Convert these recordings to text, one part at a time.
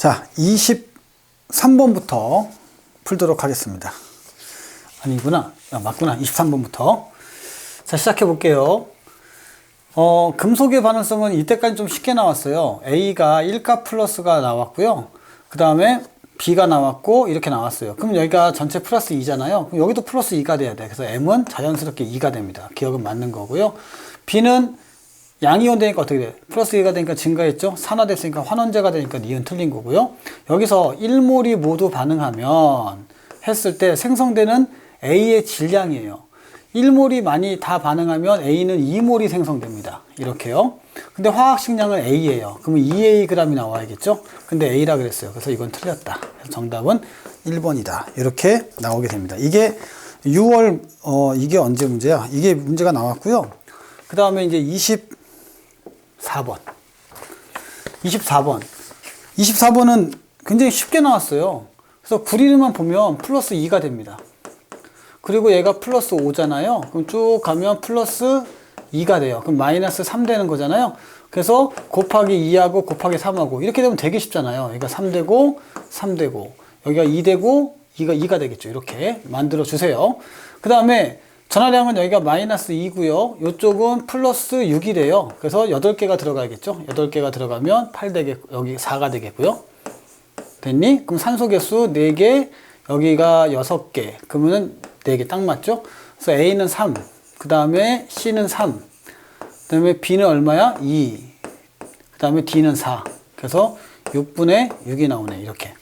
자, 23번부터 풀도록 하겠습니다. 아니구나. 맞구나. 23번부터. 자, 시작해 볼게요. 금속의 반응성은 이때까지 좀 쉽게 나왔어요. A가 1가 플러스가 나왔고요. 그 다음에 B가 나왔고, 이렇게 나왔어요. 그럼 여기가 전체 플러스 2잖아요. 그럼 여기도 플러스 2가 돼야 돼. 그래서 M은 자연스럽게 2가 됩니다. 기억은 맞는 거고요. B는 양이온 되니까 어떻게 돼? 플러스 2가 되니까 증가했죠? 산화됐으니까 환원제가 되니까 니은 틀린 거고요. 여기서 1몰이 모두 반응하면 했을 때 생성되는 A의 질량이에요. 1몰이 많이 다 반응하면 A는 2몰이 생성됩니다. 이렇게요. 근데 화학식량은 A예요. 그러면 2A g이 나와야겠죠? 근데 A라 그랬어요. 그래서 이건 틀렸다. 그래서 정답은 1번이다. 이렇게 나오게 됩니다. 이게 6월, 이게 언제 문제야? 이게 문제가 나왔고요. 그 다음에 이제 24번. 24번은 굉장히 쉽게 나왔어요. 그래서 구리르만 보면 플러스 2가 됩니다. 그리고 얘가 플러스 5잖아요. 그럼 쭉 가면 플러스 2가 돼요. 그럼 마이너스 3 되는 거잖아요. 그래서 곱하기 2하고 곱하기 3하고 이렇게 되면 되게 쉽잖아요. 여기가 3 되고 3 되고 여기가 2 되고 2가 되겠죠. 이렇게 만들어 주세요. 그 다음에 전하량은 여기가 마이너스 2고요. 이쪽은 플러스 6이 돼요. 그래서 8개가 들어가야겠죠. 8개가 들어가면 8 되겠고 여기 4가 되겠고요. 됐니? 그럼 산소 개수 4개, 여기가 6개. 그러면은 4개 딱 맞죠? 그래서 A는 3, 그 다음에 C는 3, 그 다음에 B는 얼마야? 2, 그 다음에 D는 4. 그래서 6분의 6이 나오네. 이렇게.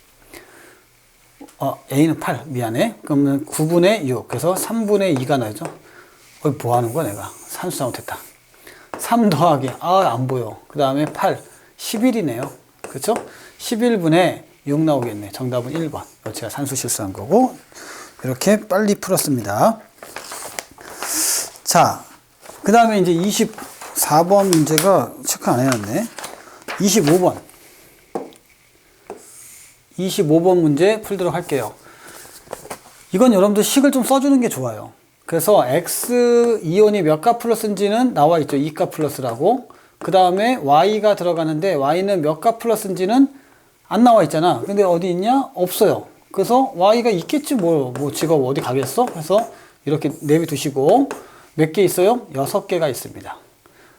A는 8. 미안해. 그러면 9분의 6. 그래서 3분의 2가 나죠. 뭐 하는 거야, 내가? 산수 잘못했다. 3 더하기, 안 보여. 그 다음에 8. 11이네요. 그쵸? 11분의 6 나오겠네. 정답은 1번. 제가 산수 실수한 거고. 이렇게 빨리 풀었습니다. 자, 그 다음에 이제 24번 문제가 체크 안 해놨네. 25번 문제 풀도록 할게요. 이건 여러분들 식을 좀 써주는 게 좋아요. 그래서 X 이온이 몇 가 플러스인지는 나와 있죠. 2가 플러스라고. 그 다음에 Y가 들어가는데 Y는 몇 가 플러스인지는 안 나와 있잖아. 근데 어디 있냐? 없어요. 그래서 Y가 있겠지 뭐 직업 어디 가겠어? 그래서 이렇게 내비두시고 몇 개 있어요? 6개가 있습니다.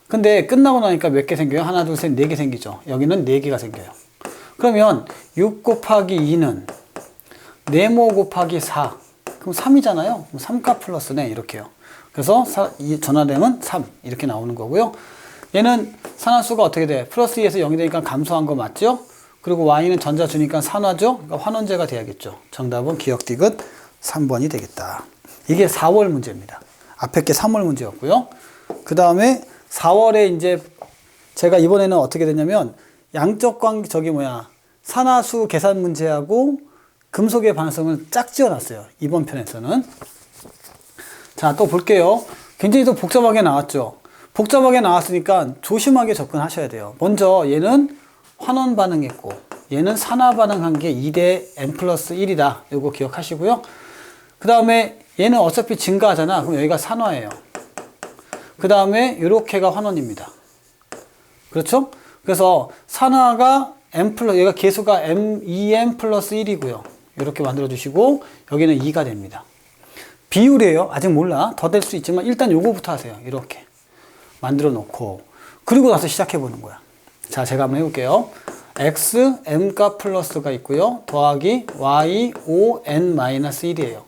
근데 끝나고 나니까 몇 개 생겨요? 하나, 둘, 셋, 4개 생기죠. 여기는 4개가 생겨요. 그러면 6 곱하기 2는 4모 곱하기 4. 그럼 3이잖아요. 3가 플러스네. 이렇게요. 그래서 이 전하량은 3. 이렇게 나오는 거고요. 얘는 산화수가 어떻게 돼? 플러스 2에서 0이 되니까 감소한 거 맞죠? 그리고 Y는 전자 주니까 산화죠? 그러니까 환원제가 돼야겠죠. 정답은 기억 디귿 3번이 되겠다. 이게 4월 문제입니다. 앞에 게 3월 문제였고요. 그 다음에 4월에 이제 제가 이번에는 어떻게 되냐면 양적 관계 산화수 계산 문제하고 금속의 반응성을 짝 지어놨어요. 이번 편에서는. 자, 또 볼게요. 굉장히 또 복잡하게 나왔죠. 복잡하게 나왔으니까 조심하게 접근하셔야 돼요. 먼저 얘는 환원 반응했고 얘는 산화 반응한 게 2대 n 플러스 1이다. 이거 기억하시고요. 그 다음에 얘는 어차피 증가하잖아. 그럼 여기가 산화예요. 그 다음에 이렇게가 환원입니다. 그렇죠? 그래서 산화가 얘가 개수가 2n 플러스 1이고요. 이렇게 만들어 주시고 여기는 2가 됩니다. 비율이에요. 아직 몰라. 더 될 수 있지만 일단 요거부터 하세요. 이렇게 만들어 놓고 그리고 나서 시작해 보는 거야. 자, 제가 한번 해볼게요. X, M가 플러스가 있고요. 더하기 Y, O, N 마이너스 1이에요.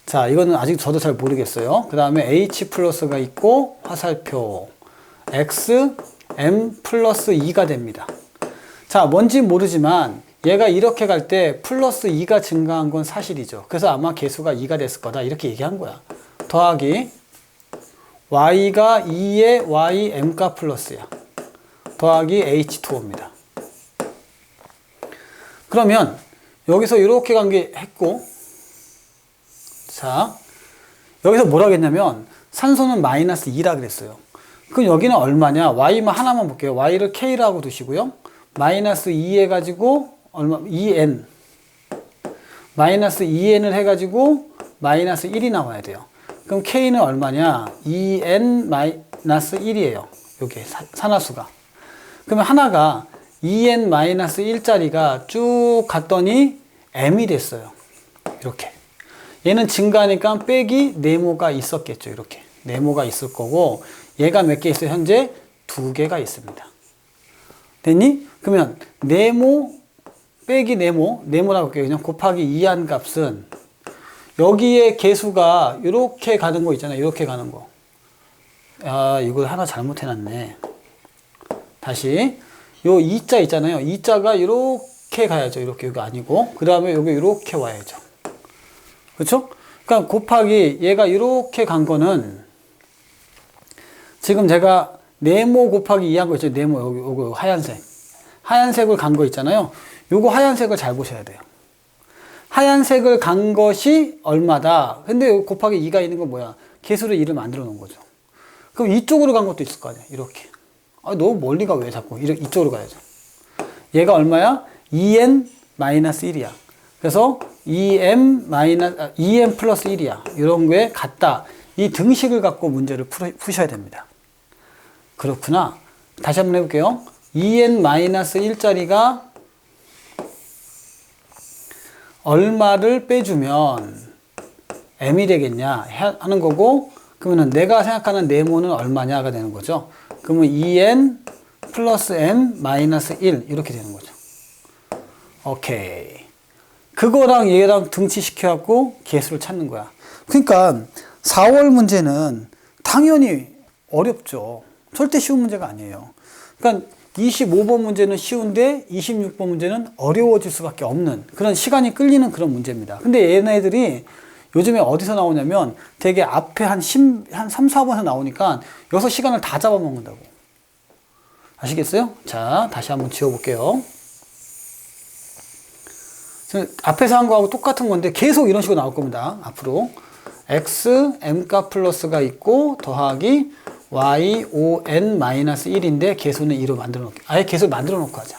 자, 이거는 아직 저도 잘 모르겠어요. 그 다음에 H 플러스가 있고 화살표 X, M 플러스 2가 됩니다. 자, 뭔지 모르지만 얘가 이렇게 갈 때 플러스 2가 증가한 건 사실이죠. 그래서 아마 개수가 2가 됐을 거다. 이렇게 얘기한 거야. 더하기 Y가 2의 Y, M가 플러스야. 더하기 H2O입니다. 그러면 여기서 이렇게 관계했고 자, 여기서 뭐라고 했냐면 산소는 마이너스 2라 그랬어요. 그럼 여기는 얼마냐? Y만 하나만 볼게요. Y를 K라고 두시고요. 마이너스 2 해가지고 얼마? 2N 마이너스 2N을 해가지고 마이너스 1이 나와야 돼요. 그럼 K는 얼마냐? 2N 마이너스 1이에요. 요게 산화수가. 그러면 하나가 2n-1짜리가 쭉 갔더니 m이 됐어요. 이렇게. 얘는 증가하니까 빼기 네모가 있었겠죠. 이렇게. 네모가 있을 거고, 얘가 몇 개 있어요? 현재 2개가 있습니다. 됐니? 그러면 네모 빼기 네모라고 할게요. 그냥 곱하기 2한 값은 여기에 개수가 이렇게 가는 거 있잖아요. 이렇게 가는 거. 아, 이걸 하나 잘못해놨네. 다시. 요 2자 있잖아요. 2자가 이렇게 가야죠. 이렇게. 여기 아니고. 그 다음에 여기 이렇게 와야죠. 그렇죠? 그러니까 곱하기 얘가 이렇게 간 거는 지금 제가 네모 곱하기 2한 거 있죠. 네모 요거 하얀색. 하얀색을 간 거 있잖아요. 요거 하얀색을 잘 보셔야 돼요. 하얀색을 간 것이 얼마다. 근데 곱하기 2가 있는 건 뭐야? 개수를 2를 만들어 놓은 거죠. 그럼 이쪽으로 간 것도 있을 거 아니야. 이렇게. 아, 너무 멀리 가 왜 자꾸. 이쪽으로 가야죠. 얘가 얼마야? 2n-1이야. 그래서 2n 플러스 1이야. 이런 거에 같다. 이 등식을 갖고 문제를 푸셔야 됩니다. 그렇구나. 다시 한번 해볼게요. 2n-1짜리가 얼마를 빼주면 m이 되겠냐 하는 거고, 그러면 내가 생각하는 네모는 얼마냐가 되는 거죠. 그러면 2n 플러스 m 마이너스 1 이렇게 되는 거죠. 오케이. 그거랑 얘랑 등치시켜갖고 개수를 찾는 거야. 그러니까 4월 문제는 당연히 어렵죠. 절대 쉬운 문제가 아니에요. 그러니까 25번 문제는 쉬운데 26번 문제는 어려워질 수밖에 없는 그런 시간이 끌리는 그런 문제입니다. 근데 얘네들이 요즘에 어디서 나오냐면 되게 앞에 한 3, 4번에서 나오니까 여기서 시간을 다 잡아먹는다고. 아시겠어요? 자, 다시 한번 지워볼게요. 앞에서 한 거하고 똑같은 건데 계속 이런 식으로 나올 겁니다. 앞으로. x, m값 플러스가 있고 더하기 y, o, n 마이너스 1인데 개수는 2로 만들어 놓을게요. 아예 개수를 만들어 놓고 하자.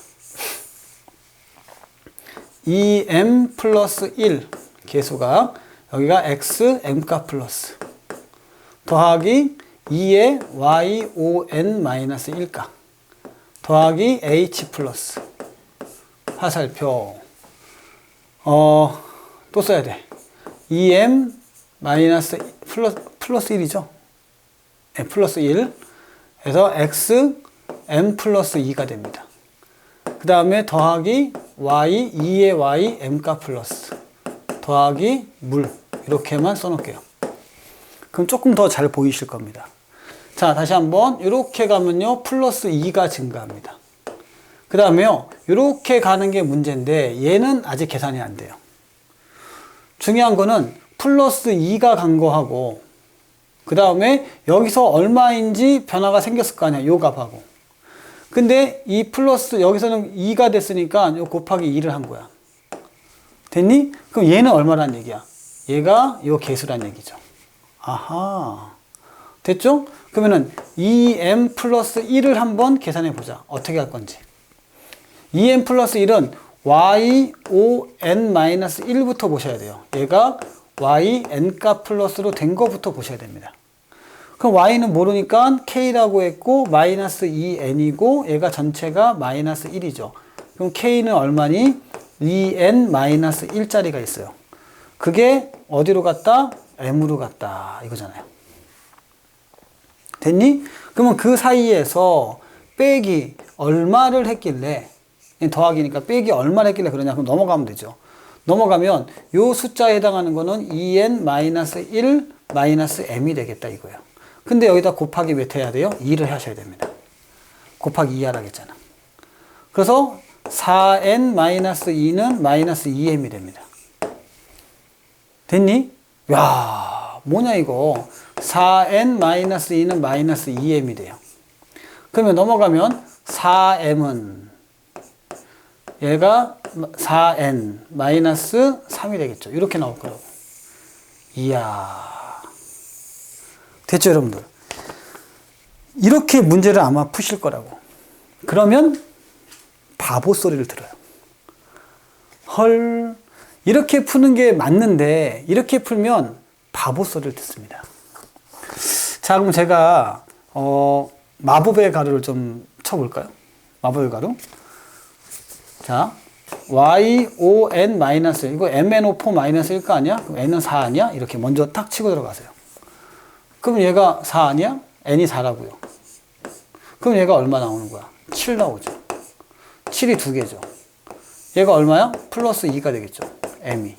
2m 플러스 1 개수가 여기가 x, m값 플러스 더하기 2의 y, o, n 마이너스 1값 더하기 h 플러스 화살표 또 써야 돼. 2m 마이너스 플러스 1이죠. 네, 플러스 1 해서 x, m 플러스 2가 됩니다. 그 다음에 더하기 y, 2의 y, m값 플러스 더하기 물 이렇게만 써놓을게요. 그럼 조금 더 잘 보이실 겁니다. 자, 다시 한번 이렇게 가면요 플러스 2가 증가합니다. 그 다음에요 이렇게 가는 게 문제인데 얘는 아직 계산이 안 돼요. 중요한 거는 플러스 2가 간 거하고 그 다음에 여기서 얼마인지 변화가 생겼을 거 아니야. 요 값하고. 근데 이 플러스 여기서는 2가 됐으니까 요 곱하기 2를 한 거야. 됐니? 그럼 얘는 얼마란 얘기야? 얘가 요 개수란 얘기죠. 아하. 됐죠? 그러면은 2m 플러스 1을 한번 계산해 보자. 어떻게 할 건지. 2m 플러스 1은 y, o, n 마이너스 1부터 보셔야 돼요. 얘가 y, n값 플러스로 된 거부터 보셔야 됩니다. 그럼 y는 모르니까 k라고 했고 마이너스 2n이고 얘가 전체가 마이너스 1이죠. 그럼 k는 얼마니? 2n 마이너스 1짜리가 있어요. 그게 어디로 갔다? m으로 갔다 이거잖아요. 됐니? 그러면 그 사이에서 빼기 얼마를 했길래 더하기니까 빼기 얼마를 했길래 그러냐? 그럼 넘어가면 되죠. 넘어가면 요 숫자에 해당하는 거는 2n 마이너스 1 마이너스 m이 되겠다 이거예요. 근데 여기다 곱하기 몇 해야 돼요? 2를 하셔야 됩니다. 곱하기 2 하라 했잖아. 그래서 4n 마이너스 2는 마이너스 2m이 됩니다. 됐니? 야, 뭐냐 이거. 4n 마이너스 2는 마이너스 2m이 돼요. 그러면 넘어가면 4m은 얘가 4n 마이너스 3이 되겠죠. 이렇게 나올 거라고. 이야. 됐죠, 여러분들? 이렇게 문제를 아마 푸실 거라고. 그러면 바보 소리를 들어요. 헐, 이렇게 푸는 게 맞는데 이렇게 풀면 바보 소리를 듣습니다. 자, 그럼 제가 마법의 가루를 좀 쳐볼까요? 마법의 가루. 자, y5n 마이너스 이거 mno4 마이너스 1거 아니야? 그럼 n은 4 아니야? 이렇게 먼저 딱 치고 들어가세요. 그럼 얘가 4 아니야? n이 4라고요. 그럼 얘가 얼마 나오는 거야? 7 나오죠. 7이 2개죠. 얘가 얼마야? 플러스 2가 되겠죠. m이.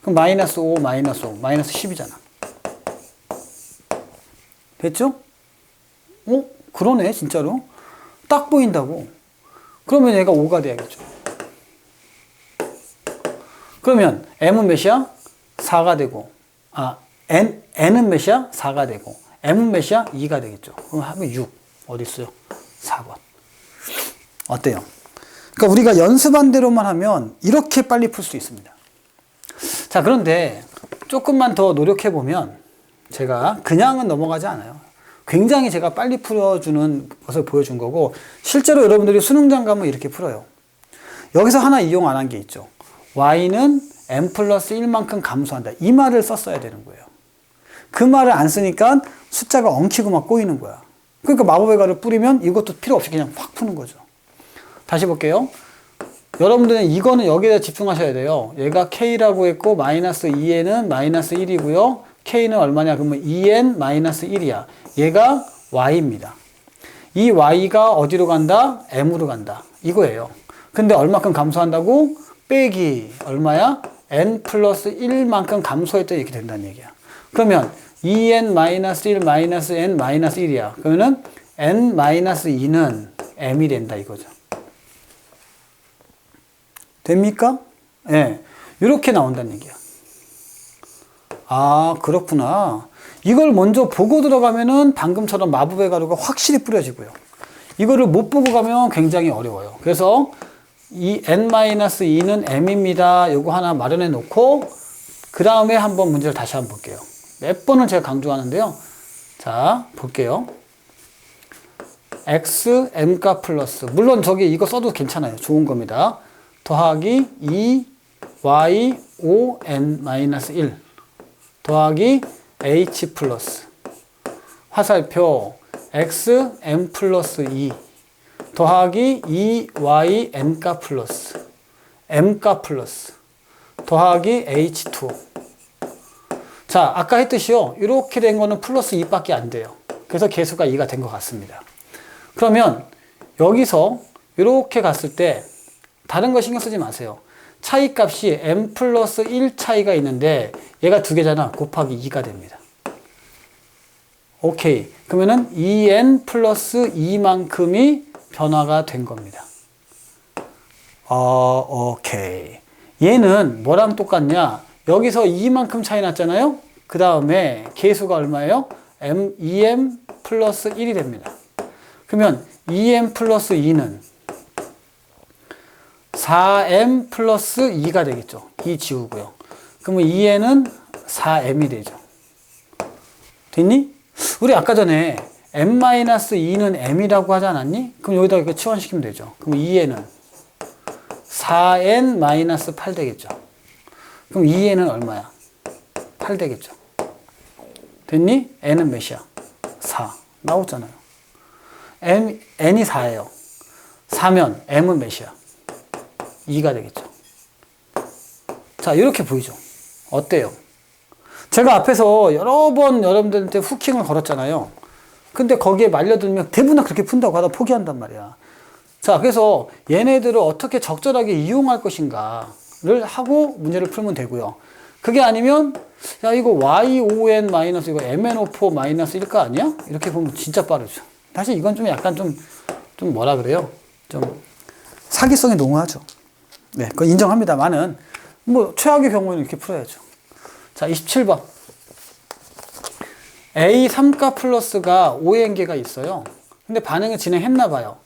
그럼 마이너스 5, 마이너스 5, 마이너스 10이잖아. 됐죠? 그러네, 진짜로. 딱 보인다고. 그러면 얘가 5가 돼야겠죠. 그러면 m은 몇이야? 4가 되고, n은 몇이야? 4가 되고, m은 몇이야? 2가 되겠죠. 그럼 하면 6. 어디 있어요? 4번. 어때요? 그러니까 우리가 연습한 대로만 하면 이렇게 빨리 풀 수 있습니다. 자, 그런데 조금만 더 노력해보면 제가 그냥은 넘어가지 않아요. 굉장히 제가 빨리 풀어주는 것을 보여준 거고, 실제로 여러분들이 수능장 가면 이렇게 풀어요. 여기서 하나 이용 안 한 게 있죠. y는 m 플러스 1만큼 감소한다. 이 말을 썼어야 되는 거예요. 그 말을 안 쓰니까 숫자가 엉키고 막 꼬이는 거야. 그러니까 마법의 가루를 뿌리면 이것도 필요 없이 그냥 확 푸는 거죠. 다시 볼게요. 여러분들은 이거는 여기에 집중하셔야 돼요. 얘가 k라고 했고 마이너스 2n은 마이너스 1이고요. k는 얼마냐? 그러면 2n 마이너스 1이야. 얘가 y입니다. 이 y가 어디로 간다? m으로 간다. 이거예요. 근데 얼마큼 감소한다고? 빼기 얼마야? n 플러스 1만큼 감소했다 이렇게 된다는 얘기야. 그러면 2n 마이너스 1 마이너스 n 마이너스 1이야. 그러면은 n 마이너스 2는 m이 된다 이거죠. 됩니까? 예. 네. 이렇게 나온다는 얘기야. 아, 그렇구나. 이걸 먼저 보고 들어가면은 방금처럼 마법의 가루가 확실히 뿌려지고요. 이거를 못 보고 가면 굉장히 어려워요. 그래서 이 n-2는 m입니다. 요거 하나 마련해 놓고 그 다음에 한번 문제를 다시 한번 볼게요. 몇 번은 제가 강조하는데요. 자, 볼게요. x, m값 플러스, 물론 저기 이거 써도 괜찮아요. 좋은 겁니다. 더하기 2, y, 5, n-1 더하기 h 플러스 화살표 x, m 플러스 2 더하기 2y, n값 플러스 m값 플러스 더하기 h2. 자, 아까 했듯이요. 이렇게 된 거는 플러스 2밖에 안 돼요. 그래서 개수가 2가 된 것 같습니다. 그러면 여기서 이렇게 갔을 때 다른 거 신경 쓰지 마세요. 차이 값이 m 플러스 1 차이가 있는데 얘가 두 개잖아. 곱하기 2가 됩니다. 오케이. 그러면은 2n 플러스 2만큼이 변화가 된 겁니다. 오케이. 얘는 뭐랑 똑같냐? 여기서 2만큼 차이 났잖아요? 그 다음에 개수가 얼마예요? 2m 플러스 1이 됩니다. 그러면 2m 플러스 2는 4m 플러스 2가 되겠죠. 2 지우고요. 그러면 2n은 4m이 되죠. 됐니? 우리 아까 전에 m-2는 m이라고 하지 않았니? 그럼 여기다 이렇게 치환시키면 되죠. 그럼 2n은 4n-8 되겠죠. 그럼 2n은 얼마야? 8 되겠죠. 됐니? n은 몇이야? 4. 나오잖아요. n이 4예요. 4면 m은 몇이야? 2가 되겠죠. 자, 이렇게 보이죠? 어때요? 제가 앞에서 여러 번 여러분들한테 후킹을 걸었잖아요. 근데 거기에 말려들면 대부분 다 그렇게 푼다고 하다 포기한단 말이야. 자, 그래서 얘네들을 어떻게 적절하게 이용할 것인가를 하고 문제를 풀면 되고요. 그게 아니면 야, 이거 y5n 마이너스 이거 mno4 마이너스 1거 아니야? 이렇게 보면 진짜 빠르죠. 사실 이건 좀 약간 좀 뭐라 그래요? 좀 사기성이 농후하죠. 네, 그건 인정합니다만은 뭐 최악의 경우에는 이렇게 풀어야죠. 자, 27번. A 3가 플러스가 5n개가 있어요. 근데 반응을 진행했나 봐요.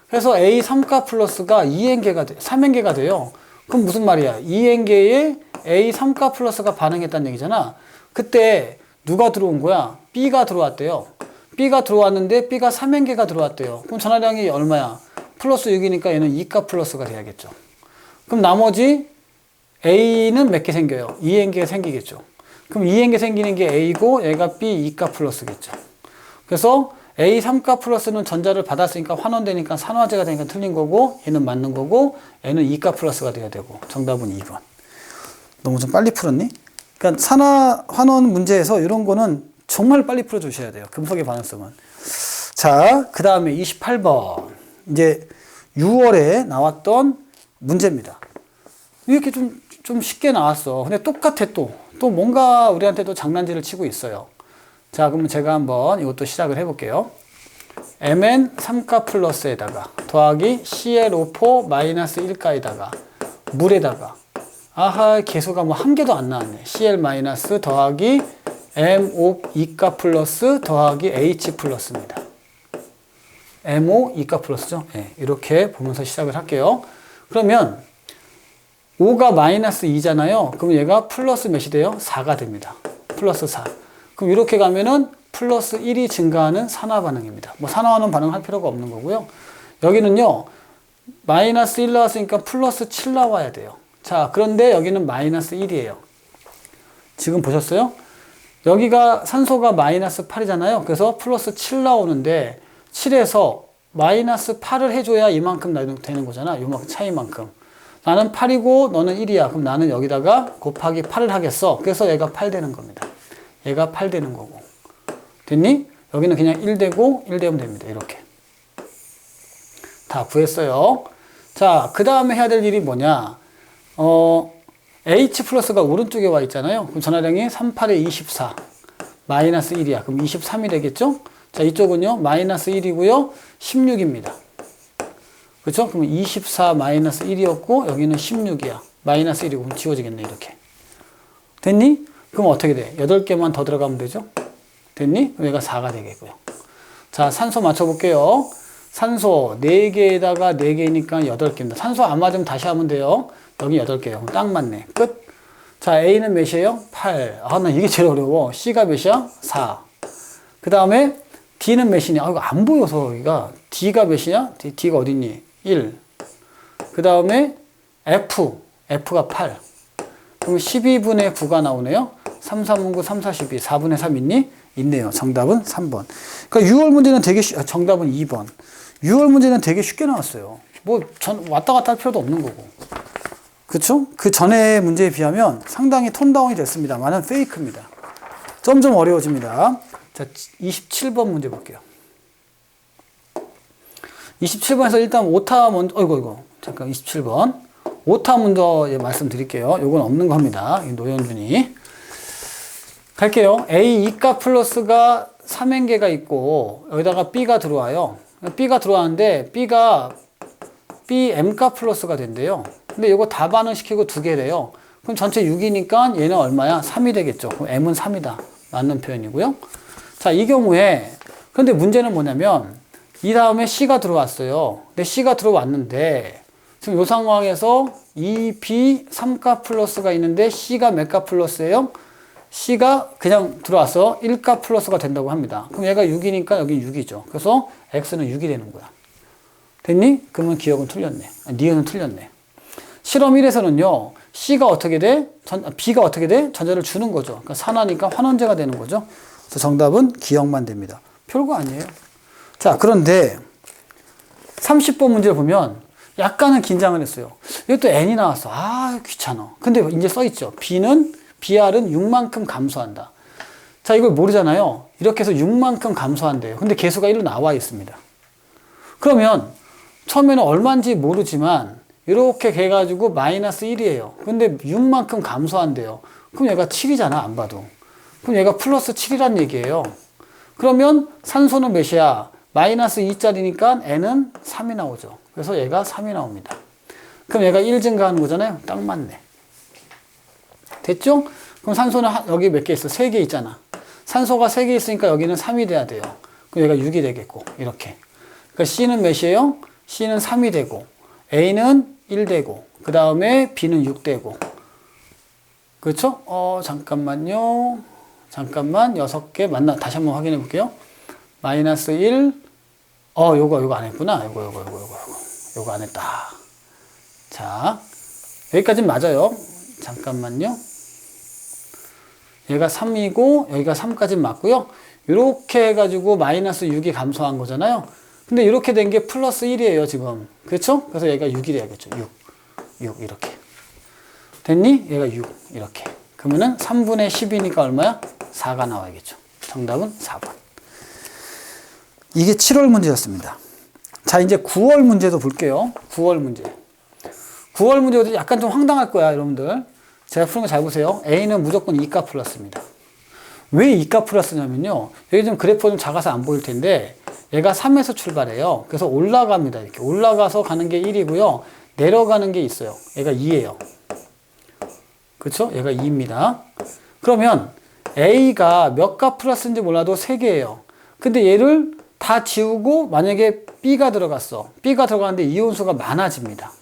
그래서 A 3가 플러스가 3n개가 돼요. 그럼 무슨 말이야? 2n개에 A 3가 플러스가 반응했다는 얘기잖아. 그때 누가 들어온 거야? B가 들어왔대요. B가 들어왔는데 B가 3n개가 들어왔대요. 그럼 전화량이 얼마야? 플러스 6이니까 얘는 2가 플러스가 돼야겠죠. 그럼 나머지 A는 몇 개 생겨요? 2n개가 생기겠죠. 그럼 2n개 생기는 게 A고 얘가 B 2가 플러스겠죠. 그래서 A 3가 플러스는 전자를 받았으니까 환원되니까 산화제가 되니까 틀린 거고, 얘는 맞는 거고, 얘는 2가 플러스가 돼야 되고, 정답은 2번. 너무 좀 빨리 풀었니? 그러니까 산화 환원 문제에서 이런 거는 정말 빨리 풀어주셔야 돼요. 금속의 반응성은. 자, 그 다음에 28번. 이제 6월에 나왔던 문제입니다. 이렇게 좀 쉽게 나왔어. 근데 똑같아 또 뭔가 우리한테 또 장난질을 치고 있어요. 자, 그러면 제가 한번 이것도 시작을 해볼게요. Mn 3가 플러스에다가 더하기 ClO4 마이너스 1가에다가 물에다가 아하 개수가 뭐 한 개도 안 나왔네. Cl 마이너스 더하기 MO 2가 플러스 더하기 H 플러스입니다. MO 2가 플러스죠. 네, 이렇게 보면서 시작을 할게요. 그러면 5가 마이너스 2잖아요. 그럼 얘가 플러스 몇이 돼요? 4가 됩니다. 플러스 4. 그럼 이렇게 가면은 플러스 1이 증가하는 산화 반응입니다. 뭐 산화하는 반응 할 필요가 없는 거고요. 여기는요, 마이너스 1 나왔으니까 플러스 7 나와야 돼요. 자, 그런데 여기는 마이너스 1이에요. 지금 보셨어요? 여기가 산소가 마이너스 8이잖아요. 그래서 플러스 7 나오는데 7에서 마이너스 8을 해줘야 이만큼 되는 거잖아. 요만큼 차이만큼. 나는 8이고 너는 1이야. 그럼 나는 여기다가 곱하기 8을 하겠어. 그래서 얘가 8 되는 겁니다. 얘가 8 되는 거고. 됐니? 여기는 그냥 1 되고 1 되면 됩니다. 이렇게. 다 구했어요. 자, 그 다음에 해야 될 일이 뭐냐. H 플러스가 오른쪽에 와 있잖아요. 그럼 전하량이 38에 24. 마이너스 1이야. 그럼 23이 되겠죠? 자, 이쪽은요. 마이너스 1이고요. 16입니다. 그렇죠? 그럼 24 마이너스 1이었고 여기는 16이야. 마이너스 1이고 그럼 지워지겠네. 이렇게. 됐니? 그럼 어떻게 돼? 8개만 더 들어가면 되죠? 됐니? 그럼 얘가 4가 되겠고요. 자, 산소 맞춰볼게요. 산소 4개에다가 4개니까 8개입니다. 산소 안 맞으면 다시 하면 돼요. 여기 8개요. 딱 맞네. 끝. 자, A는 몇이에요? 8. 아, 나 이게 제일 어려워. C가 몇이야? 4. 그 다음에 D는 몇이냐? 아, 이거 안 보여서 여기가. D가 몇이냐? D가 어딨니? 1. 그 다음에 F가 8. 그럼 12분의 9가 나오네요. 3, 3은 9, 3, 4, 12. 4분의 3 있니? 있네요. 정답은 3번. 그러니까 6월 문제는 되게 정답은 2번. 6월 문제는 되게 쉽게 나왔어요. 뭐 왔다 갔다 할 필요도 없는 거고. 그쵸? 그 전에 문제에 비하면 상당히 톤다운이 됐습니다만은 페이크입니다. 점점 어려워집니다. 자, 27번 문제 볼게요. 27번에서 일단 오타 먼저, 잠깐 27번. 오타 먼저 말씀드릴게요. 요건 없는 겁니다. 노현준이. 갈게요. A 2가 플러스가 3N개가 있고, 여기다가 B가 들어와요. B가 들어왔는데, B가 BM가 플러스가 된대요. 근데 이거 다 반응시키고 2개래요. 그럼 전체 6이니까 얘는 얼마야? 3이 되겠죠. 그럼 M은 3이다. 맞는 표현이고요. 자, 이 경우에, 근데 문제는 뭐냐면, 이 다음에 C가 들어왔어요. 근데 C가 들어왔는데, 지금 이 상황에서 2B 3가 플러스가 있는데, C가 몇 가 플러스예요? C가 그냥 들어와서 1가 플러스가 된다고 합니다. 그럼 얘가 6이니까 여기 6이죠. 그래서 X는 6이 되는 거야. 됐니? 그러면 기억은 틀렸네. 니은은 틀렸네. 실험 1에서는요, C가 어떻게 돼? B가 어떻게 돼? 전자를 주는 거죠. 그러니까 산화니까 환원제가 되는 거죠. 그래서 정답은 기억만 됩니다. 별거 아니에요. 자, 그런데 30번 문제를 보면 약간은 긴장을 했어요. 이것도 N이 나왔어. 아, 귀찮아. 근데 이제 써있죠. BR은 6만큼 감소한다. 자, 이걸 모르잖아요. 이렇게 해서 6만큼 감소한대요. 근데 개수가 1로 나와 있습니다. 그러면 처음에는 얼마인지 모르지만 이렇게 해가지고 마이너스 1이에요. 근데 6만큼 감소한대요. 그럼 얘가 7이잖아, 안 봐도. 그럼 얘가 플러스 7이란 얘기예요. 그러면 산소는 몇이야? 마이너스 2짜리니까 N은 3이 나오죠. 그래서 얘가 3이 나옵니다. 그럼 얘가 1 증가하는 거잖아요. 딱 맞네. 됐죠? 그럼 산소는 여기 몇 개 있어? 3개 있잖아. 산소가 3개 있으니까 여기는 3이 돼야 돼요. 그럼 얘가 6이 되겠고, 이렇게. 그러니까 C는 몇이에요? C는 3이 되고, A는 1 되고, 그 다음에 B는 6 되고. 그렇죠? 잠깐만요. 잠깐만, 6개 맞나? 다시 한번 확인해 볼게요. 마이너스 1. 요거 안 했구나. 요거 안 했다. 자, 여기까지는 맞아요. 잠깐만요. 얘가 3이고, 여기가 3까지는 맞고요. 이렇게 해가지고 마이너스 6이 감소한 거잖아요. 근데 이렇게 된 게 플러스 1이에요, 지금. 그렇죠? 그래서 얘가 6이 돼야겠죠. 6 이렇게. 됐니? 얘가 6 이렇게. 그러면은 3분의 10이니까 얼마야? 4가 나와야겠죠. 정답은 4번. 이게 7월 문제였습니다. 자, 이제 9월 문제도 볼게요. 9월 문제. 9월 문제도 약간 좀 황당할 거야, 여러분들. 제가 푸는 거 잘 보세요. A는 무조건 2가 플러스입니다. 왜 2가 플러스냐면요. 여기 좀 그래프가 좀 작아서 안 보일 텐데, 얘가 3에서 출발해요. 그래서 올라갑니다. 이렇게. 올라가서 가는 게 1이고요. 내려가는 게 있어요. 얘가 2예요. 그렇죠? 얘가 2입니다. 그러면 A가 몇 가 플러스인지 몰라도 3개예요. 근데 얘를 다 지우고 만약에 B가 들어갔어. B가 들어가는데 이온수가 많아집니다.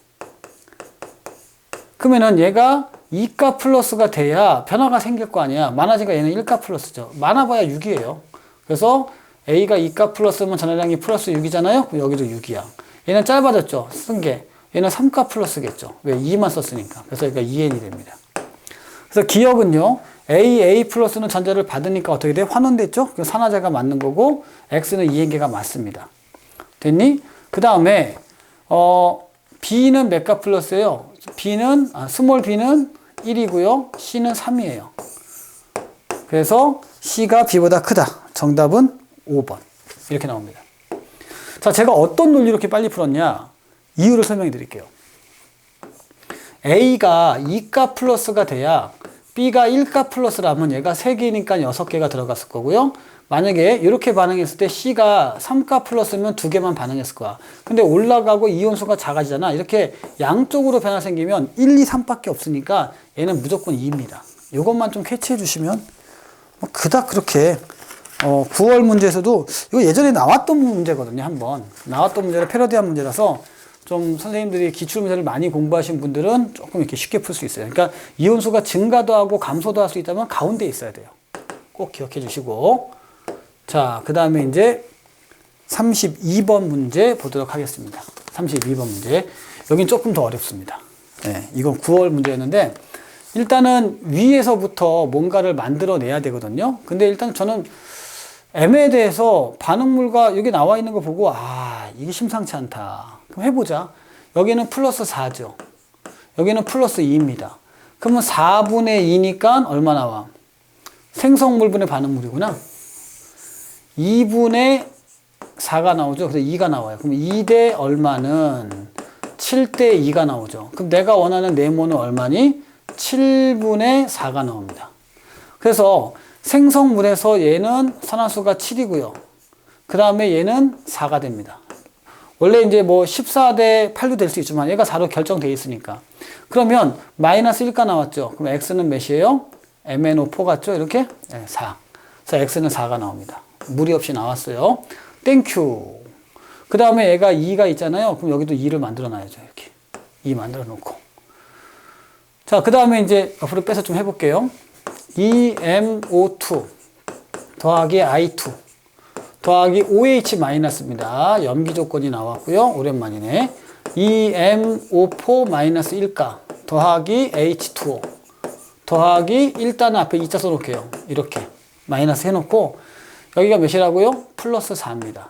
그러면은 얘가 2가 플러스가 돼야 변화가 생길 거 아니야. 많아지니까 얘는 1가 플러스죠. 많아봐야 6이에요. 그래서 A가 2가 플러스면 전화량이 플러스 6이잖아요. 그럼 여기도 6이야. 얘는 짧아졌죠. 쓴 게. 얘는 3가 플러스겠죠. 왜? 2만 썼으니까. 그래서 여기가 2n이 됩니다. 그래서 기억은요. A 플러스는 전자를 받으니까 어떻게 돼? 환원됐죠? 그래서 산화제가 맞는 거고 X는 2n개가 맞습니다. 됐니? 그 다음에 B는 몇 가 플러스예요? 스몰 B는 1이고요. C는 3이에요. 그래서 C가 B보다 크다. 정답은 5번. 이렇게 나옵니다. 자, 제가 어떤 논리로 이렇게 빨리 풀었냐? 이유를 설명해 드릴게요. A가 2가 플러스가 돼야 B가 1가 플러스라면 얘가 3개니까 6개가 들어갔을 거고요. 만약에 이렇게 반응했을 때 C가 3가 플러스면 2개만 반응했을 거야. 근데 올라가고 이온수가 작아지잖아. 이렇게 양쪽으로 변화 생기면 1, 2, 3밖에 없으니까 얘는 무조건 2입니다. 이것만 좀 캐치해 주시면 뭐 그닥 그렇게 9월 문제에서도 이거 예전에 나왔던 문제거든요. 한번 나왔던 문제라 패러디한 문제라서 좀 선생님들이 기출문제를 많이 공부하신 분들은 조금 이렇게 쉽게 풀 수 있어요. 그러니까 이온수가 증가도 하고 감소도 할 수 있다면 가운데 있어야 돼요. 꼭 기억해 주시고. 자, 그 다음에 이제 32번 문제 보도록 하겠습니다. 32번 문제. 여긴 조금 더 어렵습니다. 네, 이건 9월 문제였는데 일단은 위에서부터 뭔가를 만들어내야 되거든요. 근데 일단 저는 M에 대해서 반응물과 여기 나와 있는 거 보고 이게 심상치 않다. 그럼 해보자. 여기는 플러스 4죠. 여기는 플러스 2입니다. 그러면 4분의 2니까 얼마 나와? 생성물분의 반응물이구나. 2분의 4가 나오죠. 그래서 2가 나와요. 그럼 2대 얼마는 7대 2가 나오죠. 그럼 내가 원하는 네모는 얼마니? 7분의 4가 나옵니다. 그래서 생성물에서 얘는 산화수가 7이고요. 그 다음에 얘는 4가 됩니다. 원래 이제 뭐 14대 8도 될 수 있지만 얘가 4로 결정되어 있으니까. 그러면 마이너스 1가 나왔죠. 그럼 X는 몇이에요? MnO4 같죠? 이렇게? 네, 4. 그래서 X는 4가 나옵니다. 무리 없이 나왔어요. 땡큐. 그 다음에 얘가 2가 있잖아요. 그럼 여기도 2를 만들어 놔야죠. 이렇게. 2 만들어 놓고. 자, 그 다음에 이제 앞으로 빼서 좀 해볼게요. EMO2 더하기 I2 더하기 OH 마이너스입니다. 염기 조건이 나왔고요. 오랜만이네. EMO4 마이너스 1가 더하기 H2O 더하기 일단은 앞에 2자 써놓을게요. 이렇게 마이너스 해놓고 여기가 몇이라고요? 플러스 4입니다.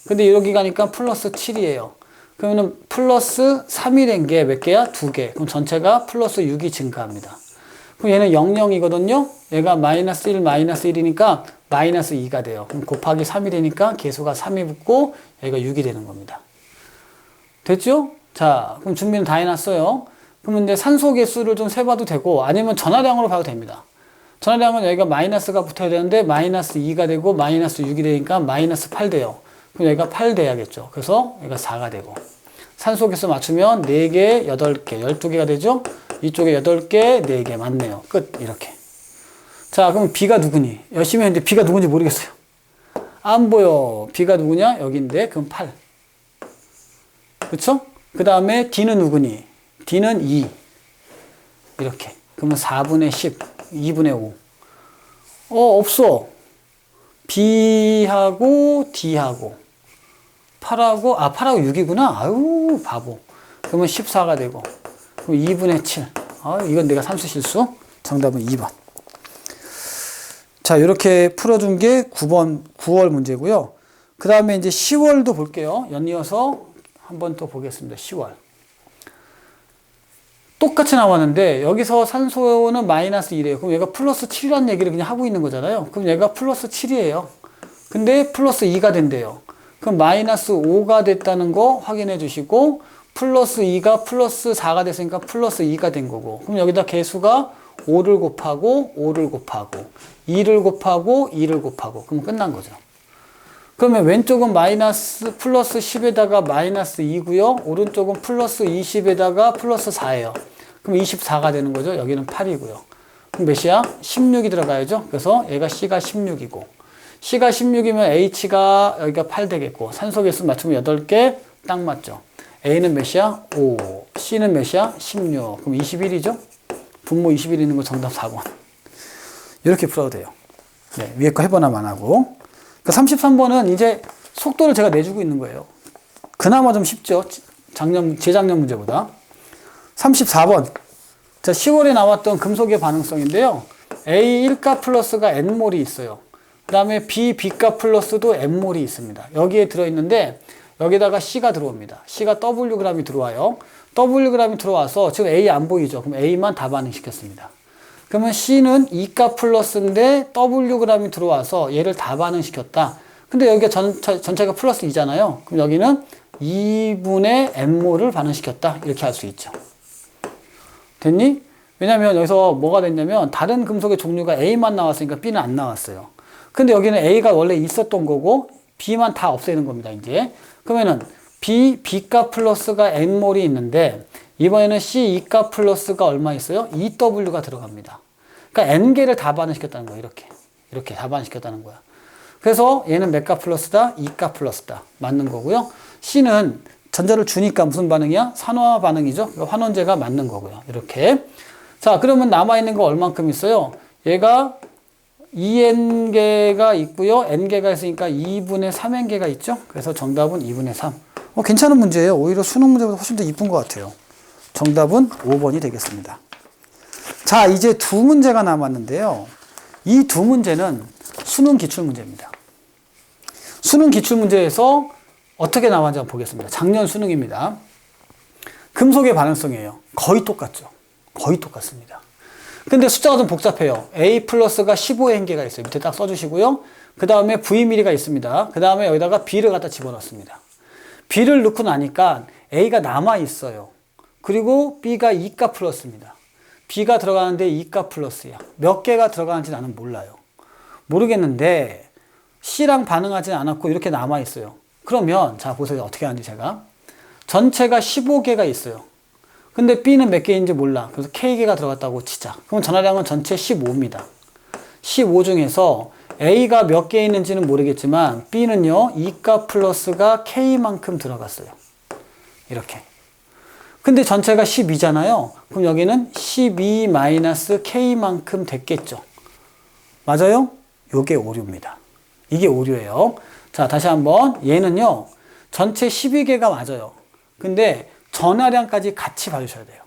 근데 여기 가니까 플러스 7이에요. 그러면은 플러스 3이 된 게 몇 개야? 2개. 그럼 전체가 플러스 6이 증가합니다. 그럼 얘는 00이거든요. 얘가 마이너스 1, 마이너스 1이니까 마이너스 2가 돼요. 그럼 곱하기 3이 되니까 개수가 3이 붙고 여기가 6이 되는 겁니다. 됐죠? 자, 그럼 준비는 다 해놨어요. 그러면 이제 산소 개수를 좀 세봐도 되고 아니면 전하량으로 봐도 됩니다. 전하량은 여기가 마이너스가 붙어야 되는데 마이너스 2가 되고 마이너스 6이 되니까 마이너스 8 돼요. 그럼 여기가 8 돼야겠죠. 그래서 여기가 4가 되고 산소 개수 맞추면 4개, 8개, 12개가 되죠? 이쪽에 8개, 4개 맞네요. 끝. 이렇게. 자, 그럼 B가 누구니? 열심히 했는데 B가 누군지 모르겠어요. 안 보여. B가 누구냐? 여기인데 그럼 8. 그쵸? 그 다음에 D는 누구니? D는 2. 이렇게. 그러면 4분의 10, 2분의 5. 없어. B하고 D하고 8하고 6이구나. 아유, 바보. 그러면 14가 되고 그럼 2분의 7. 이건 내가 삼수 실수. 정답은 2번. 자, 이렇게 풀어준 게 9월 문제고요. 그 다음에 이제 10월도 볼게요. 연이어서 한번 또 보겠습니다. 10월. 똑같이 나왔는데 여기서 산소는 마이너스 1이에요. 그럼 얘가 플러스 7이라는 얘기를 그냥 하고 있는 거잖아요. 그럼 얘가 플러스 7이에요. 근데 플러스 2가 된대요. 그럼 마이너스 5가 됐다는 거 확인해 주시고 플러스 2가 플러스 4가 됐으니까 플러스 2가 된 거고 그럼 여기다 개수가 5를 곱하고 5를 곱하고 2를 곱하고 2를 곱하고 그럼 끝난 거죠. 그러면 왼쪽은 마이너스 플러스 10에다가 마이너스 2고요. 오른쪽은 플러스 20에다가 플러스 4예요. 그럼 24가 되는 거죠. 여기는 8이고요. 그럼 몇이야? 16이 들어가야죠. 그래서 얘가 C가 16이고 C가 16이면 H가 여기가 8 되겠고 산소 개수 맞추면 8개 딱 맞죠. A는 몇이야? 5. C는 몇이야? 16. 그럼 21이죠? 분모 21 있는 거 정답 4번. 이렇게 풀어도 돼요. 네, 위에 거 해보나만 안 하고. 33번은 이제 속도를 제가 내주고 있는 거예요. 그나마 좀 쉽죠? 재작년 문제보다. 34번. 자, 10월에 나왔던 금속의 반응성인데요. A 1가 플러스가 N몰이 있어요. 그 다음에 B, B가 플러스도 N몰이 있습니다. 여기에 들어있는데 여기다가 C가 들어옵니다. C가 Wg이 들어와요. Wg이 들어와서 지금 A 안 보이죠? 그럼 A만 다 반응시켰습니다. 그러면 C는 2가 플러스인데 Wg이 들어와서 얘를 다 반응시켰다. 근데 여기가 전체가 플러스 2잖아요. 그럼 여기는 2분의 N몰을 반응시켰다. 이렇게 할 수 있죠. 됐니? 왜냐면 여기서 뭐가 됐냐면 다른 금속의 종류가 A만 나왔으니까 B는 안 나왔어요. 근데 여기는 A가 원래 있었던 거고 B만 다 없애는 겁니다. 이제 그러면은 B가 플러스가 N몰이 있는데 이번에는 C 2가 플러스가 얼마 있어요? 2W가 들어갑니다. 그러니까 N개를 다 반응시켰다는 거예요. 이렇게 다 반응시켰다는 거야. 그래서 얘는 몇 가 플러스다? 2가 플러스다. 맞는 거고요. C는 전자를 주니까 무슨 반응이야? 산화 반응이죠. 환원제가 맞는 거고요. 이렇게. 자, 그러면 남아있는 거 얼만큼 있어요? 얘가 2N개가 있고요. N개가 있으니까 2분의 3N개가 있죠. 그래서 정답은 2분의 3. 괜찮은 문제예요. 오히려 수능 문제보다 훨씬 더 이쁜 것 같아요. 정답은 5번이 되겠습니다. 자, 이제 두 문제가 남았는데요. 이 두 문제는 수능 기출문제입니다. 수능 기출문제에서 어떻게 나왔는지 한번 보겠습니다. 작년 수능입니다. 금속의 반응성이에요. 거의 똑같죠. 거의 똑같습니다. 근데 숫자가 좀 복잡해요. A 플러스가 15N개가 있어요. 밑에 딱 써주시고요. 그 다음에 Vmil가 있습니다. 그 다음에 여기다가 B를 갖다 집어넣습니다. B를 넣고 나니까 A가 남아있어요. 그리고 B가 2가 플러스입니다. B가 들어가는데 2가 플러스야. 몇 개가 들어가는지 나는 몰라요. 모르겠는데 C랑 반응하지 않았고 이렇게 남아있어요. 그러면 자 보세요. 어떻게 하는지 제가. 전체가 15개가 있어요. 근데 B는 몇 개인지 몰라. 그래서 K개가 들어갔다고 치자. 그럼 전하량은 전체 15입니다. 15 중에서 A가 몇 개 있는지는 모르겠지만 B는요. 2가 플러스가 K만큼 들어갔어요. 이렇게. 근데 전체가 12잖아요. 그럼 여기는 12-K만큼 됐겠죠. 맞아요? 요게 오류입니다. 이게 오류예요. 자, 다시 한번. 얘는요. 전체 12개가 맞아요. 근데 전하량까지 같이 봐주셔야 돼요.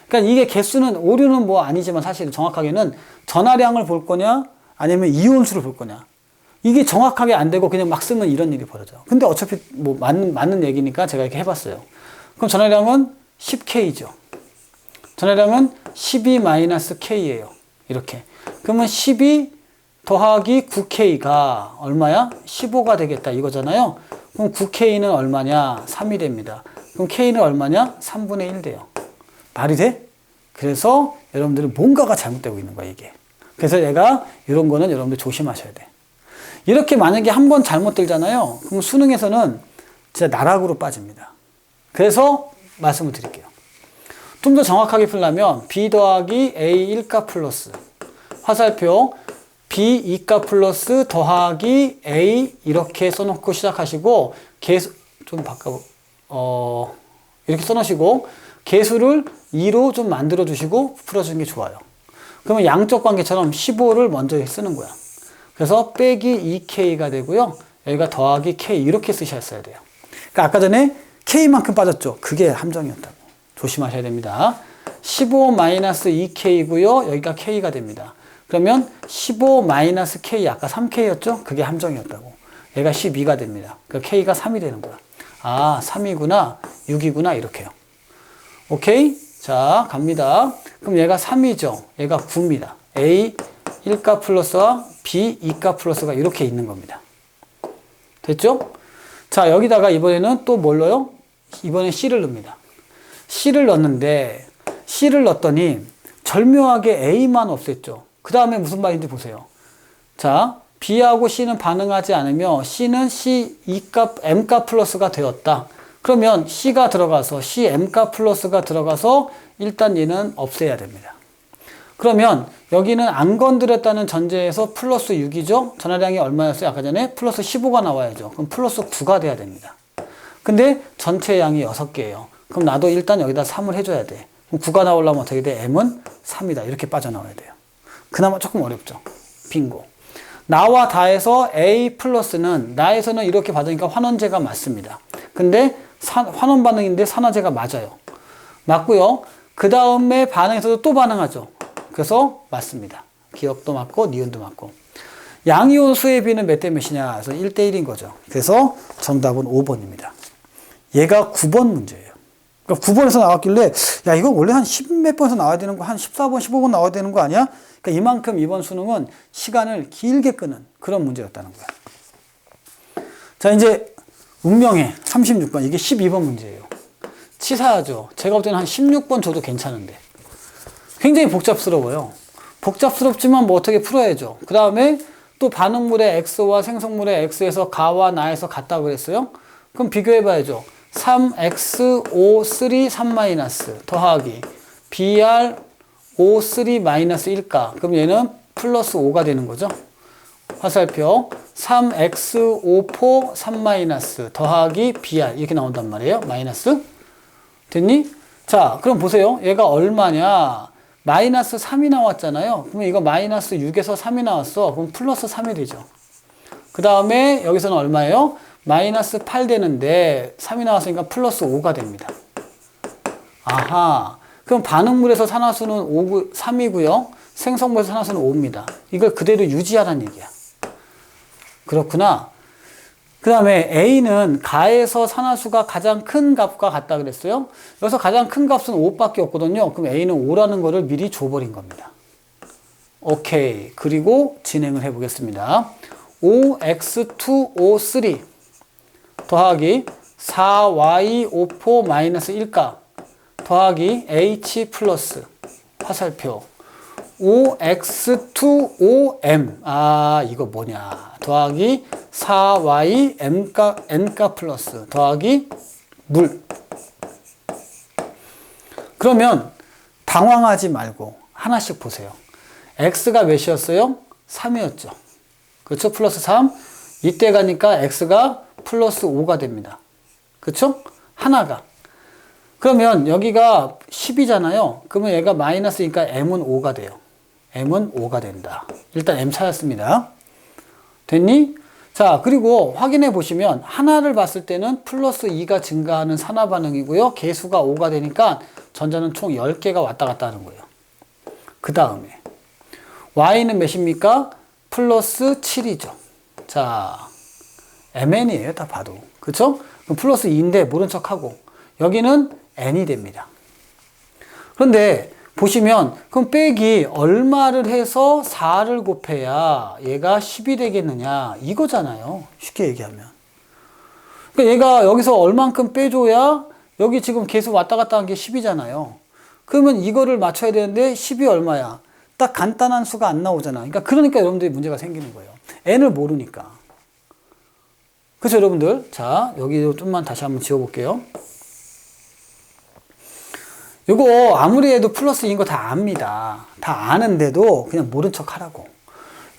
그러니까 이게 개수는 오류는 뭐 아니지만 사실 정확하게는 전하량을 볼 거냐 아니면 이온수를 볼 거냐. 이게 정확하게 안 되고 그냥 막 쓰면 이런 일이 벌어져요. 근데 어차피 뭐 맞는 얘기니까 제가 이렇게 해봤어요. 그럼 전하량은 10K죠. 전하량은 12-K예요. 이렇게. 그러면 12 더하기 9K가 얼마야? 15가 되겠다 이거잖아요. 그럼 9K는 얼마냐? 3이 됩니다. 그럼 K는 얼마냐? 3분의 1 돼요. 말이 돼? 그래서 여러분들은 뭔가가 잘못되고 있는 거야, 이게. 그래서 얘가 이런 거는 여러분들 조심하셔야 돼. 이렇게 만약에 한 번 잘못 들잖아요. 그럼 수능에서는 진짜 나락으로 빠집니다. 그래서 말씀을 드릴게요. 좀 더 정확하게 풀려면 B 더하기 A 1가 플러스 화살표 B 2가 플러스 더하기 A 이렇게 써놓고 시작하시고 개수 좀 이렇게 써놓으시고 개수를 2로 좀 만들어 주시고 풀어주는 게 좋아요. 그러면 양적 관계처럼 15를 먼저 쓰는 거야. 그래서 빼기 2K가 되고요. 여기가 더하기 K 이렇게 쓰셨어야 돼요. 그러니까 아까 전에 K만큼 빠졌죠. 그게 함정이었다고. 조심하셔야 됩니다. 15-2K고요. 여기가 K가 됩니다. 그러면 15 마이너스 K, 아까 3K였죠? 그게 함정이었다고. 얘가 12가 됩니다. 그러니까 K가 3이 되는 거야. 아, 3이구나, 6이구나, 이렇게요. 오케이? 자, 갑니다. 그럼 얘가 3이죠? 얘가 9입니다. A 1가 플러스와 B 2가 플러스가 이렇게 있는 겁니다. 됐죠? 자, 여기다가 이번에는 또 뭘 넣어요? 이번엔 C를 넣습니다. C를 넣었는데, C를 넣었더니 절묘하게 A만 없앴죠. 그 다음에 무슨 말인지 보세요. 자, B하고 C는 반응하지 않으며 C는 C 2가, M가 플러스가 되었다. 그러면 C가 들어가서, C M가 플러스가 들어가서 일단 얘는 없애야 됩니다. 그러면 여기는 안 건드렸다는 전제에서 플러스 6이죠? 전하량이 얼마였어요? 아까 전에 플러스 15가 나와야죠. 그럼 플러스 9가 돼야 됩니다. 근데 전체 양이 6개예요. 그럼 나도 일단 여기다 3을 해줘야 돼. 그럼 9가 나오려면 어떻게 돼? M은 3이다. 이렇게 빠져나와야 돼요. 그나마 조금 어렵죠. 빙고. 나와 다에서 A 플러스는 나에서는 이렇게 받으니까 환원제가 맞습니다. 근데 환원 반응인데 산화제가 맞아요. 맞고요. 그 다음에 반응에서도 또 반응하죠. 그래서 맞습니다. 기억도 맞고 니은도 맞고. 양이온 수의 비는 몇 대 몇이냐? 그래서 1대1인 거죠. 그래서 정답은 5번입니다. 얘가 9번 문제예요. 그러니까 9번에서 나왔길래 야 이거 원래 한 10몇 번에서 나와야 되는 거 한 14번 15번 나와야 되는 거 아니야? 그러니까 이만큼 이번 수능은 시간을 길게 끄는 그런 문제였다는 거야. 자, 이제 운명의 36번. 이게 12번 문제예요. 치사하죠. 제가 볼 때는 한 16번 줘도 괜찮은데 굉장히 복잡스러워요. 복잡스럽지만 뭐 어떻게 풀어야죠. 그 다음에 또 반응물의 X와 생성물의 X에서 가와 나에서 같다고 그랬어요. 그럼 비교해봐야죠. 3x5 3 3- 더하기 br 5 3 1가 그럼 얘는 플러스 5가 되는 거죠. 화살표 3x5 3 더하기 br 이렇게 나온단 말이에요. 마이너스 됐니? 자, 그럼 보세요. 얘가 얼마냐? 마이너스 3이 나왔잖아요. 그러면 이거 마이너스 6에서 3이 나왔어. 그럼 플러스 3이 되죠. 그 다음에 여기서는 얼마예요? 마이너스 8 되는데 3이 나왔으니까 플러스 5가 됩니다. 아하. 그럼 반응물에서 산화수는 3이고요. 생성물에서 산화수는 5입니다. 이걸 그대로 유지하라는 얘기야. 그렇구나. 그 다음에 A는 가에서 산화수가 가장 큰 값과 같다 그랬어요. 여기서 가장 큰 값은 5밖에 없거든요. 그럼 A는 5라는 거를 미리 줘버린 겁니다. 오케이. 그리고 진행을 해보겠습니다. 5x2o3 더하기 4y54 1가 더하기 h 플러스 화살표 5x2om 아 이거 뭐냐 더하기 4y n가 플러스 더하기 물. 그러면 당황하지 말고 하나씩 보세요. x가 몇이었어요? 3이었죠. 그렇죠? 플러스 3. 이때 가니까 x가 플러스 5가 됩니다. 그렇죠? 하나가. 그러면 여기가 10이잖아요. 그러면 얘가 마이너스니까 m은 5가 돼요. m은 5가 된다. 일단 m 찾았습니다. 됐니? 자, 그리고 확인해 보시면 하나를 봤을 때는 플러스 2가 증가하는 산화 반응이고요. 개수가 5가 되니까 전자는 총 10개가 왔다 갔다 하는 거예요. 그 다음에 y는 몇입니까? 플러스 7이죠. 자, mn이에요. 다 봐도. 그쵸? 그럼 플러스 2인데 모른 척하고 여기는 n이 됩니다. 그런데 보시면 그럼 빼기 얼마를 해서 4를 곱해야 얘가 10이 되겠느냐 이거잖아요. 쉽게 얘기하면. 그러니까 얘가 여기서 얼만큼 빼줘야 여기 지금 계속 왔다 갔다 한 게 10이잖아요. 그러면 이거를 맞춰야 되는데 10이 얼마야? 딱 간단한 수가 안 나오잖아. 그러니까 여러분들이 문제가 생기는 거예요. n을 모르니까. 그렇죠, 여러분들? 자, 여기도 좀만 다시 한번 지워볼게요. 이거 아무리 해도 플러스인 거 다 압니다. 다 아는데도 그냥 모른 척 하라고.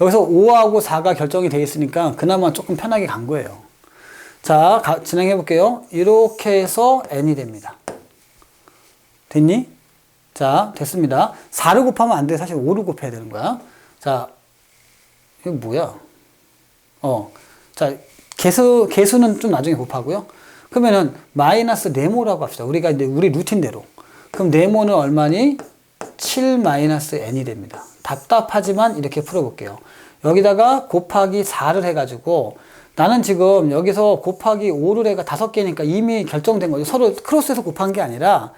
여기서 5하고 4가 결정이 되어 있으니까 그나마 조금 편하게 간 거예요. 자, 진행해 볼게요. 이렇게 해서 n이 됩니다. 됐니? 자, 됐습니다. 4를 곱하면 안 돼. 사실 5를 곱해야 되는 거야. 자, 이거 뭐야? 자, 개수는 좀 나중에 곱하고요. 그러면은 마이너스 네모라고 합시다. 우리가 이제 우리 루틴대로. 그럼 네모는 얼마니? 7-n이 됩니다. 답답하지만 이렇게 풀어볼게요. 여기다가 곱하기 4를 해가지고 나는 지금 여기서 곱하기 5를 해가 5개니까 이미 결정된 거죠. 서로 크로스해서 곱한 게 아니라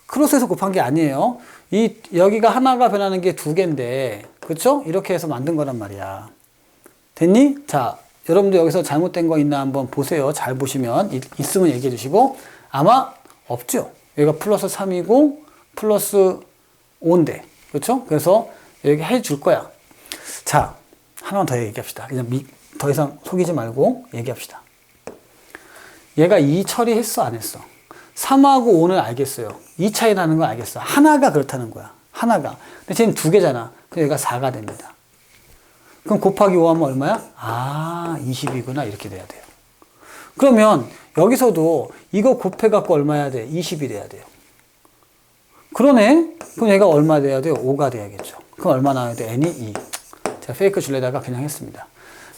크로스해서 곱한 게 아니에요. 여기가 하나가 변하는 게 2개인데 그쵸? 이렇게 해서 만든 거란 말이야. 됐니? 자, 여러분도 여기서 잘못된 거 있나 한번 보세요. 잘 보시면 있으면 얘기해 주시고 아마 없죠. 여기가 플러스 3이고 플러스 5인데 그렇죠? 그래서 여기 해줄 거야. 자, 하나만 더 얘기합시다. 그냥 더 이상 속이지 말고 얘기합시다. 얘가 2 처리했어 안 했어? 3하고 5는 알겠어요. 2 차이 나는 거 알겠어. 하나가 그렇다는 거야. 하나가. 근데 지금 2개잖아. 그럼 얘가 4가 됩니다. 그럼 곱하기 5 하면 얼마야? 아, 20이구나. 이렇게 돼야 돼요. 그러면 여기서도 이거 곱해갖고 얼마 해야 돼? 20이 돼야 돼요. 그러네? 그럼 얘가 얼마 돼야 돼요? 5가 돼야겠죠. 그럼 얼마 나와야 돼? n이 2. 제가 페이크 줄래다가 그냥 했습니다.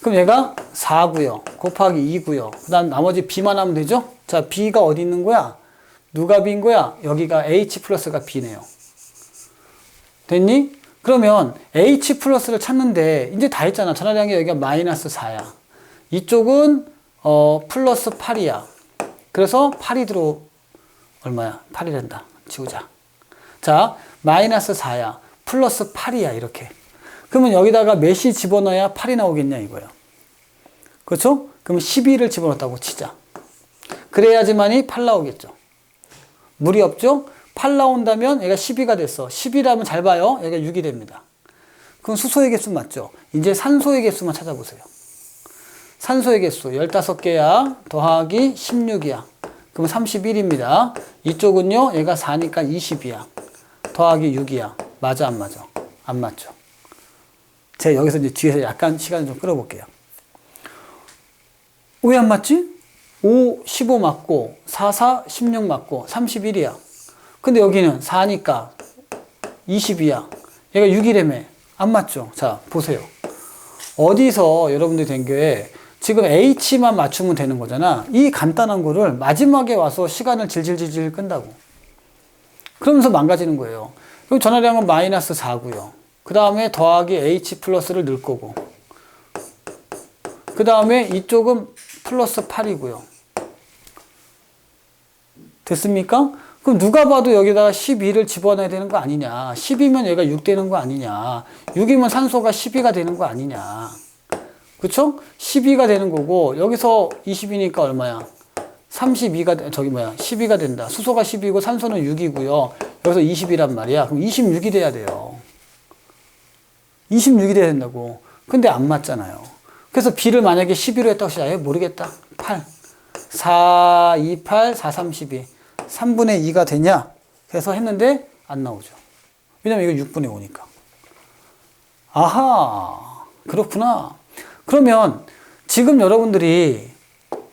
그럼 얘가 4고요. 곱하기 2고요. 그 다음 나머지 b만 하면 되죠? 자, b가 어디 있는 거야? 누가 b인 거야? 여기가 h 플러스가 b네요. 됐니? 그러면 h 플러스를 찾는데 이제 다 했잖아. 전화량이 여기가 마이너스 4야. 이쪽은 플러스 8이야. 그래서 8이 얼마야? 8이 된다. 지우자. 자, 마이너스 4야. 플러스 8이야. 이렇게. 그러면 여기다가 몇이 집어넣어야 8이 나오겠냐 이거야. 그렇죠? 그러면 12를 집어넣었다고 치자. 그래야지만이 8 나오겠죠. 무리 없죠? 8 나온다면 얘가 12가 됐어. 10이라면 잘 봐요. 얘가 6이 됩니다. 그럼 수소의 개수 맞죠? 이제 산소의 개수만 찾아보세요. 산소의 개수 15개야. 더하기 16이야. 그러면 31입니다. 이쪽은요. 얘가 4니까 20이야. 더하기 6이야. 맞아 안 맞아? 안 맞죠. 제가 여기서 이제 뒤에서 약간 시간을 좀 끌어볼게요. 왜 안 맞지? 5, 15 맞고 4, 4, 16 맞고 31이야. 근데 여기는 4니까 20이야. 얘가 6이라며. 안 맞죠? 자, 보세요. 어디서 여러분들이 된 게 지금 H만 맞추면 되는 거잖아. 이 간단한 거를 마지막에 와서 시간을 질질질질 끈다고. 그러면서 망가지는 거예요. 그럼 전화량은 마이너스 4고요. 그 다음에 더하기 H 플러스를 넣을 거고. 그 다음에 이쪽은 플러스 8이고요. 됐습니까? 그럼 누가 봐도 여기다가 12를 집어넣어야 되는 거 아니냐. 10이면 얘가 6 되는 거 아니냐. 6이면 산소가 12가 되는 거 아니냐. 그쵸? 12가 되는 거고, 여기서 20이니까 얼마야? 12가 된다. 수소가 10이고 산소는 6이고요. 여기서 20이란 말이야. 그럼 26이 돼야 돼요. 26이 돼야 된다고. 근데 안 맞잖아요. 그래서 B를 만약에 12로 했다고 시작해? 모르겠다. 8. 4, 2, 8, 4, 3, 12. 3분의 2가 되냐? 해서 했는데 안 나오죠. 왜냐면 이거 6분의 5니까. 아하, 그렇구나. 그러면 지금 여러분들이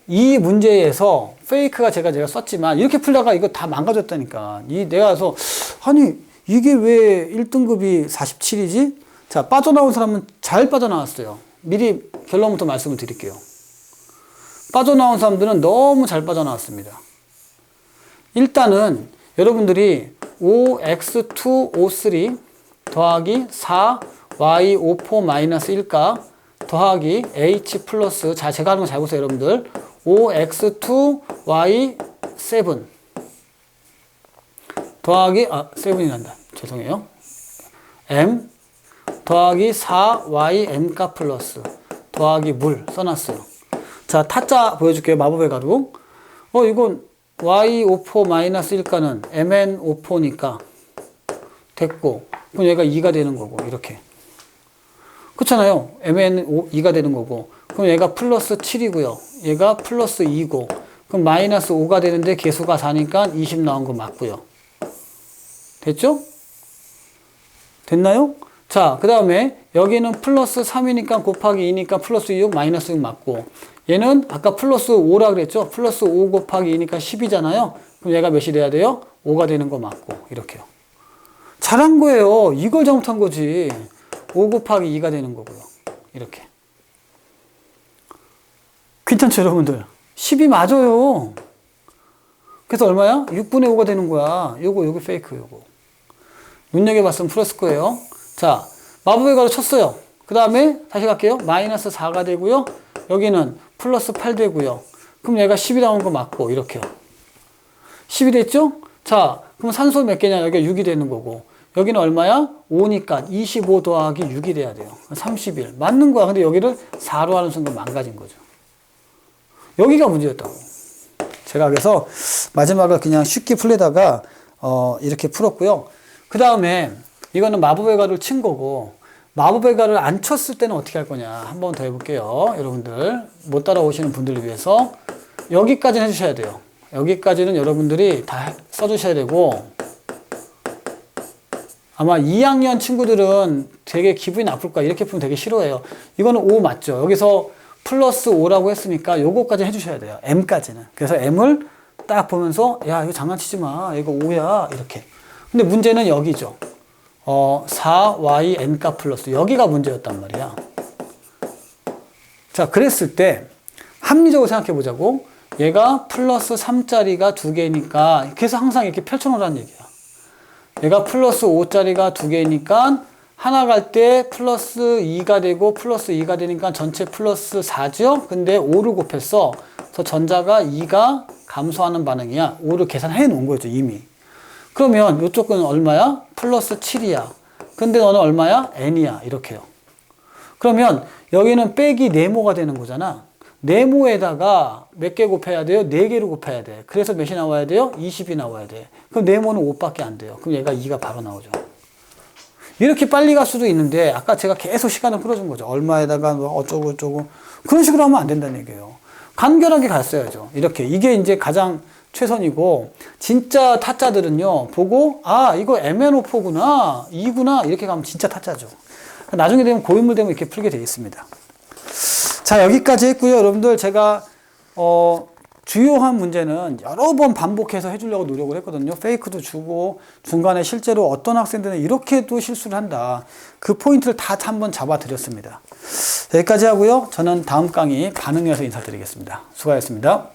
이 문제에서 페이크가 제가 썼지만 이렇게 풀다가 이거 다 망가졌다니까. 내가 가서 아니 이게 왜 1등급이 47이지? 자, 빠져나온 사람은 잘 빠져나왔어요. 미리 결론부터 말씀을 드릴게요. 빠져나온 사람들은 너무 잘 빠져나왔습니다. 일단은 여러분들이 5x2o3 더하기 4y54-1가 더하기 h 플러스, 자, 제가 하는 거 잘 보세요, 여러분들. 5x2y7 더하기 7이 난다. 죄송해요. m 더하기 4ym가 플러스 더하기 물 써놨어요. 자, 타짜 보여줄게요. 마법의 가루. 이건 y54-1가는 mn54니까 됐고, 그럼 얘가 2가 되는 거고, 이렇게. 그렇잖아요. mn2가 되는 거고, 그럼 얘가 플러스 7이고요. 얘가 플러스 2고, 그럼 마이너스 5가 되는데 개수가 4니까 20 나온 거 맞고요. 됐죠? 됐나요? 자, 그 다음에 여기는 플러스 3이니까 곱하기 2니까 플러스 6, 마이너스 6 맞고, 얘는 아까 플러스 5라 그랬죠? 플러스 5 곱하기 2니까 10이잖아요? 그럼 얘가 몇이 돼야 돼요? 5가 되는 거 맞고, 이렇게요. 잘한 거예요. 이걸 잘못한 거지. 5 곱하기 2가 되는 거고요. 이렇게. 괜찮죠, 여러분들? 10이 맞아요. 그래서 얼마야? 6분의 5가 되는 거야. 요거 페이크, 요거. 눈여겨봤으면 풀었을 거예요. 자, 마법의 가루 쳤어요. 그 다음에 다시 갈게요. 마이너스 4가 되고요. 여기는 플러스 8 되고요. 그럼 얘가 10이 나온 거 맞고 이렇게요. 10이 됐죠? 자, 그럼 산소 몇 개냐? 여기가 6이 되는 거고 여기는 얼마야? 5니까 25 더하기 6이 돼야 돼요. 31. 맞는 거야. 근데 여기를 4로 하는 순간 망가진 거죠. 여기가 문제였다고. 제가 그래서 마지막을 그냥 쉽게 풀려다가 이렇게 풀었고요. 그 다음에 이거는 마법의 가루를 친 거고 마법의 가루를 안 쳤을 때는 어떻게 할 거냐 한 번 더 해볼게요. 여러분들 못 따라오시는 분들을 위해서 여기까지는 해주셔야 돼요. 여기까지는 여러분들이 다 써주셔야 되고 아마 2학년 친구들은 되게 기분이 나쁠 거야. 이렇게 풀면 되게 싫어해요. 이거는 5 맞죠? 여기서 플러스 5라고 했으니까 요거까지 해주셔야 돼요. m까지는. 그래서 m을 딱 보면서 야 이거 장난치지 마. 이거 5야. 이렇게. 근데 문제는 여기죠. 4y n값 플러스 여기가 문제였단 말이야. 자 그랬을 때 합리적으로 생각해 보자고. 얘가 플러스 3짜리가 2개니까 그래서 항상 이렇게 펼쳐놓으라는 얘기야. 얘가 플러스 5짜리가 2개니까 하나 갈 때 플러스 2가 되고 플러스 2가 되니까 전체 플러스 4죠? 근데 5를 곱했어. 그래서 전자가 2가 감소하는 반응이야. 5를 계산해 놓은 거죠, 이미. 그러면 이쪽은 얼마야? 플러스 7이야. 근데 너는 얼마야? n이야. 이렇게요. 그러면 여기는 빼기 네모가 되는 거잖아. 네모에다가 몇 개 곱해야 돼요? 4개를 곱해야 돼. 그래서 몇이 나와야 돼요? 20이 나와야 돼. 그럼 네모는 5밖에 안 돼요. 그럼 얘가 2가 바로 나오죠. 이렇게 빨리 갈 수도 있는데 아까 제가 계속 시간을 풀어준 거죠. 얼마에다가 뭐 어쩌고 저쩌고 그런 식으로 하면 안 된다는 얘기예요. 간결하게 갔어야죠. 이렇게 이게 이제 가장 최선이고 진짜 타짜들은요 보고 아 이거 MNO4구나 2구나 이렇게 가면 진짜 타짜죠. 나중에 되면 고인물 되면 이렇게 풀게 되어 있습니다. 자 여기까지 했고요. 여러분들 제가 주요한 문제는 여러 번 반복해서 해주려고 노력을 했거든요. 페이크도 주고 중간에 실제로 어떤 학생들은 이렇게도 실수를 한다. 그 포인트를 다 한번 잡아드렸습니다. 여기까지 하고요. 저는 다음 강의 반응해서 인사드리겠습니다. 수고하셨습니다.